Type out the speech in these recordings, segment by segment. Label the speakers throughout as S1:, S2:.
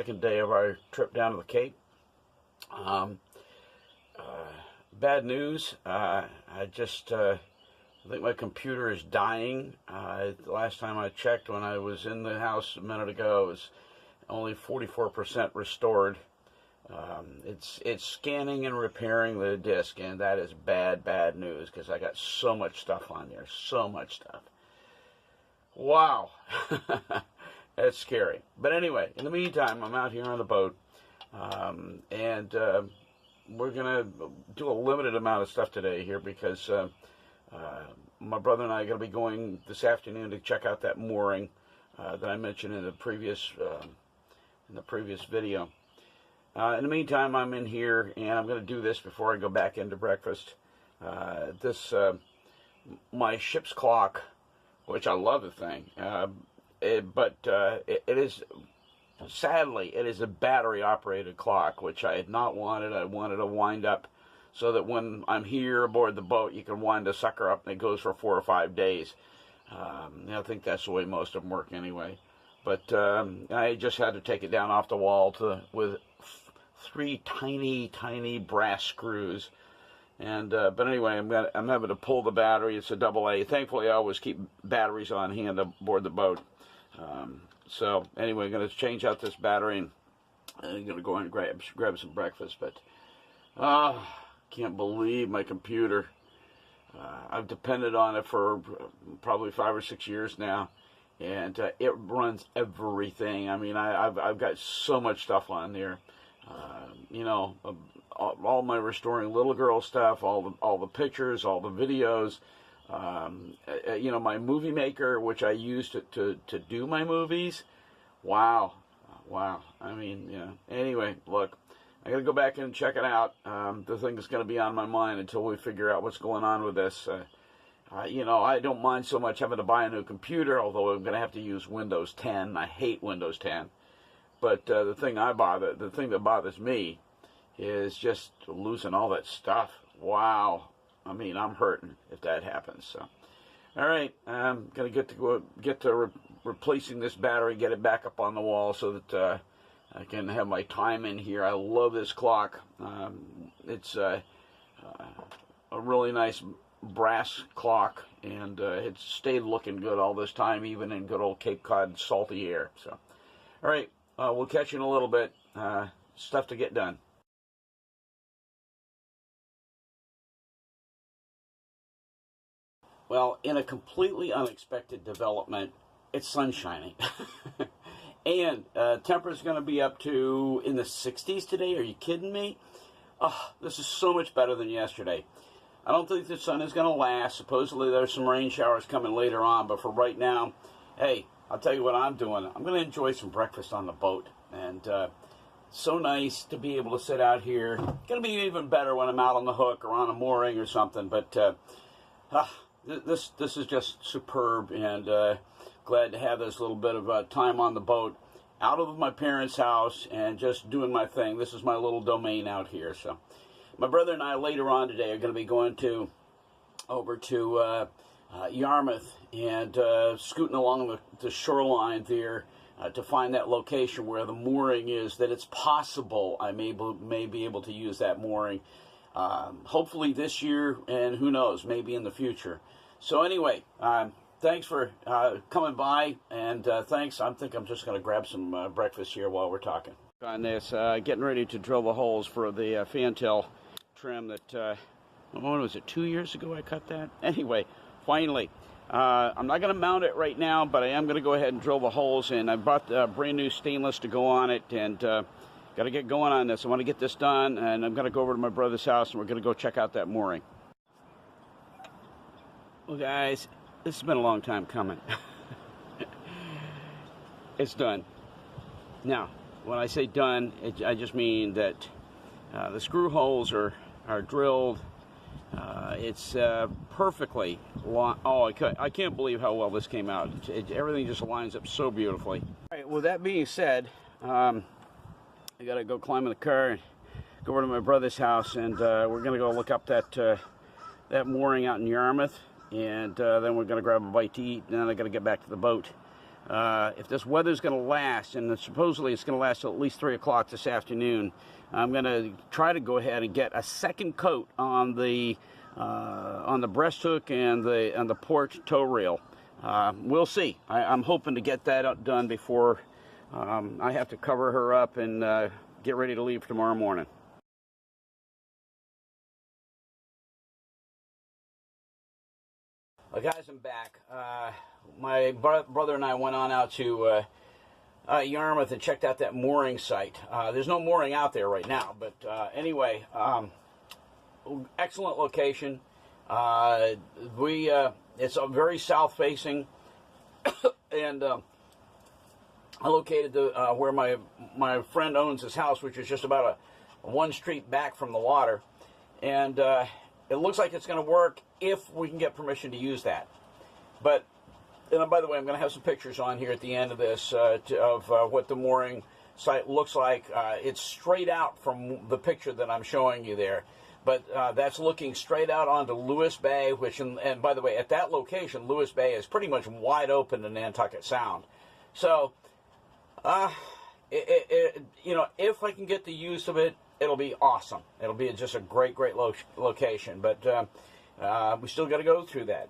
S1: second day of our trip down to the Cape. Bad news. I think my computer is dying. The last time I checked, when I was in the house a minute ago, it was only 44% restored. It's scanning and repairing the disk, and that is bad news, because I got so much stuff on there, so much stuff. Wow. That's scary. But anyway, in the meantime, I'm out here on the boat, and we're going to do a limited amount of stuff today here, because my brother and I are going to be going this afternoon to check out that mooring that I mentioned in the previous video. In the meantime, I'm in here, and I'm going to do this before I go back into breakfast. My ship's clock, which I love the thing, it is, sadly, it is a battery-operated clock, which I had not wanted. I wanted to wind up so that when I'm here aboard the boat, you can wind the sucker up, and it goes for 4 or 5 days. I think that's the way most of them work anyway. But I just had to take it down off the wall with 3 tiny brass screws. And but anyway, I'm having to pull the battery. It's a AA. Thankfully, I always keep batteries on hand aboard the boat. So anyway, I'm going to change out this battery, and I'm going to go in and grab some breakfast. But can't believe my computer. I've depended on it for probably 5 or 6 years now, and it runs everything. I mean, I've got so much stuff on there. All my restoring little girl stuff, all the pictures, all the videos. My movie maker, which I use to do my movies. Wow. I mean, Anyway, look, I got to go back and check it out. The thing is going to be on my mind until we figure out what's going on with this. I don't mind so much having to buy a new computer, although I'm going to have to use Windows 10. I hate Windows 10. But the thing that bothers me is just losing all that stuff. Wow. I mean, I'm hurting if that happens. So, all right, I'm gonna get to replacing this battery, get it back up on the wall so that I can have my time in here. I love this clock. It's a really nice brass clock, and it's stayed looking good all this time, even in good old Cape Cod salty air. So, all right, we'll catch you in a little bit. Stuff to get done. Well, in a completely unexpected development, it's sun shining. And temperature's going to be up to in the 60s today. Are you kidding me? Oh, this is so much better than yesterday. I don't think the sun is going to last. Supposedly there's some rain showers coming later on, but for right now, hey, I'll tell you what I'm doing. I'm going to enjoy some breakfast on the boat. And so nice to be able to sit out here. Going to be even better when I'm out on the hook or on a mooring or something, but this is just superb, and glad to have this little bit of time on the boat, out of my parents' house, and just doing my thing. This is my little domain out here. So, my brother and I later on today are going to be going over to Yarmouth and scooting along the shoreline there to find that location where the mooring is. That it's possible I may be able to use that mooring. Hopefully this year, and who knows, maybe in the future. So anyway, thanks for coming by, and thanks. I think I'm just going to grab some breakfast here while we're talking. On this, getting ready to drill the holes for the fantail trim that, what was it, 2 years ago I cut that? Anyway, finally. I'm not going to mount it right now, but I am going to go ahead and drill the holes, and I bought brand new stainless to go on it, and got to get going on this. I want to get this done, and I'm going to go over to my brother's house, and we're going to go check out that mooring. Well, guys, this has been a long time coming. It's done. Now, when I say done, I just mean that the screw holes are drilled. It's perfectly long. Oh, I can't believe how well this came out. Everything just lines up so beautifully. All right, with that being said, I got to go climb in the car and go over to my brother's house, and we're going to go look up that mooring out in Yarmouth, and then we're going to grab a bite to eat, and then I got to get back to the boat.
S2: if this weather's going to last, and supposedly it's going to last till at least 3 o'clock this afternoon, I'm going to try to go ahead and get a second coat on the breast hook and the port tow rail. We'll see. I'm hoping to get that done before I have to cover her up and get ready to leave tomorrow morning. Well, guys, I'm back. My brother and I went on out to Yarmouth and checked out that mooring site. There's no mooring out there right now, but anyway, excellent location. It's a very south-facing, and I located where my friend owns his house, which is just about one street back from the water, and it looks like it's going to work if we can get permission to use that. But, and by the way, I'm going to have some pictures on here at the end of this of what the mooring site looks like. It's straight out from the picture that I'm showing you there. But that's looking straight out onto Lewis Bay, which, and by the way, at that location, Lewis Bay is pretty much wide open to Nantucket Sound. So, you know, if I can get the use of it, it'll be awesome. It'll be just a great location. But we still got to go through that.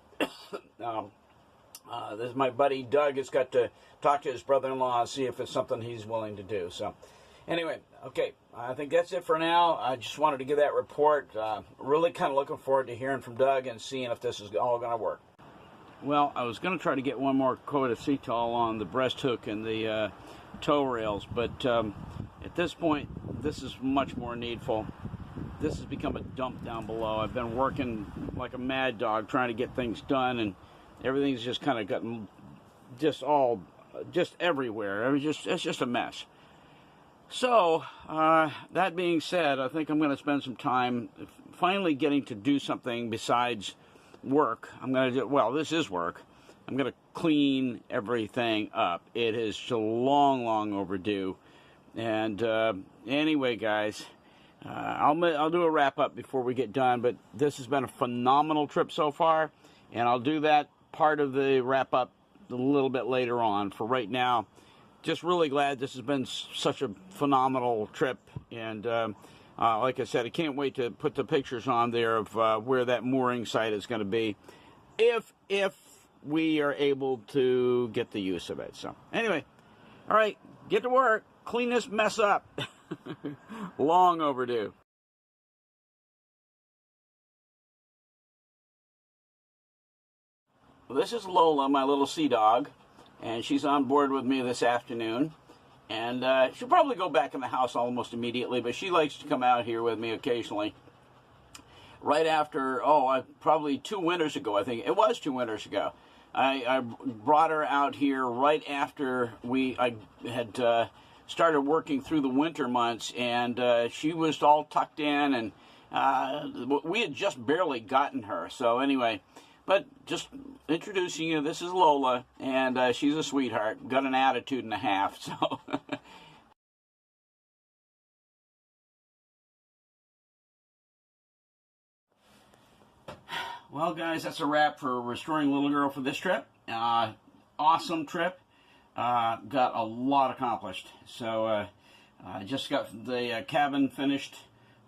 S2: This my buddy Doug has got to talk to his brother-in-law and see if it's something he's willing to do. So, anyway, okay, I think that's it for now. I just wanted to give that report. Really kind of looking forward to hearing from Doug and seeing if this is all going to work. Well, I was going to try to get one more coat of Cetal on the breast hook and the tow rails, but at this point, this is much more needful. This has become a dump down below. I've been working like a mad dog trying to get things done, and everything's just kind of gotten just everywhere. It's just a mess. So, that being said, I think I'm going to spend some time finally getting to do something besides work. I'm going to do, well, this is work. I'm going to clean everything up. It is long overdue. And anyway, guys, I'll do a wrap up before we get done, but this has been a phenomenal trip so far, and I'll do that part of the wrap up a little bit later on. For right now, just really glad this has been such a phenomenal trip, and like I said, I can't wait to put the pictures on there of where that mooring site is going to be, if we are able to get the use of it. So anyway, all right, get to work, clean this mess up. Long overdue. Well, this is Lola, my little sea dog, and she's on board with me this afternoon. And she'll probably go back in the house almost immediately, but she likes to come out here with me occasionally. Right after, probably 2 winters ago, I think. It was 2 winters ago. I brought her out here right after I had started working through the winter months, and she was all tucked in, and we had just barely gotten her. So anyway, but just introducing you, this is Lola, and she's a sweetheart, got an attitude and a half, so. Well, guys, that's a wrap for Restoring Little Girl for this trip. Awesome trip. Got a lot accomplished. So I just got the cabin finished.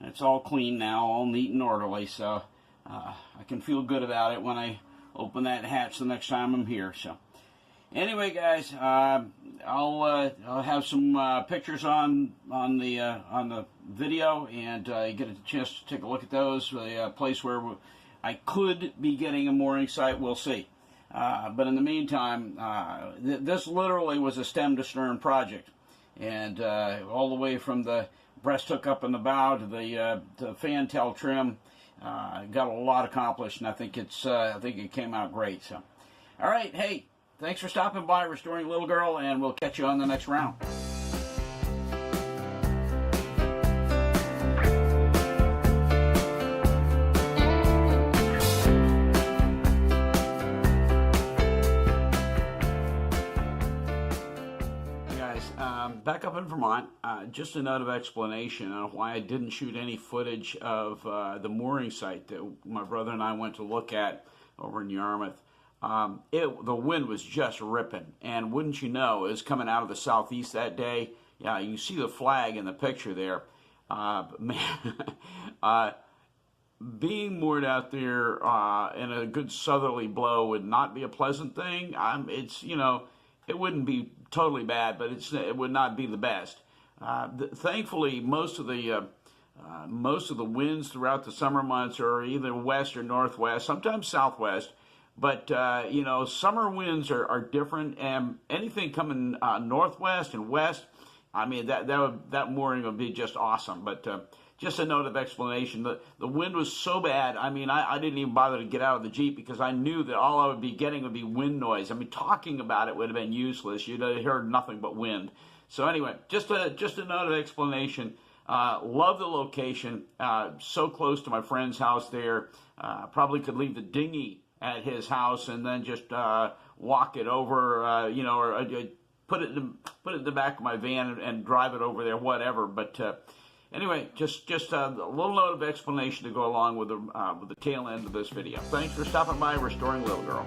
S2: It's all clean now, all neat and orderly. So I can feel good about it when I open that hatch the next time I'm here. So anyway, guys, I'll have some pictures on the video, and you get a chance to take a look at those. The place where I could be getting a mooring site, we'll see. But in the meantime, this literally was a stem to stern project, and all the way from the breast hook up in the bow to the fantail trim, got a lot accomplished, and I think it came out great. So, all right, hey, thanks for stopping by, Restoring Little Girl, and we'll catch you on the next round. Back up in Vermont, just a note of explanation on why I didn't shoot any footage of the mooring site that my brother and I went to look at over in Yarmouth.
S1: the wind was just ripping, and wouldn't you know, it was coming out of the southeast that day. Yeah, you see the flag in the picture there. Man, being moored out there in a good southerly blow would not be a pleasant thing. It's, you know, it wouldn't be totally bad, but it would not be the best. Thankfully, most of the winds throughout the summer months are either west or northwest, sometimes southwest. But, you know, summer winds are different, and anything coming northwest and west, I mean, that mooring would be just awesome. But just a note of explanation, the wind was so bad, I mean, I didn't even bother to get out of the Jeep because I knew that all I would be getting would be wind noise. I mean, talking about it would have been useless. You'd have heard nothing but wind. So anyway, just a note of explanation. Love the location, so close to my friend's house there. Probably could leave the dinghy at his house and then just walk it over, you know, or put it in the back of my van and drive it over there, whatever. But anyway, just a little note of explanation to go along with the tail end of this video. Thanks for stopping by Restoring Little Girl.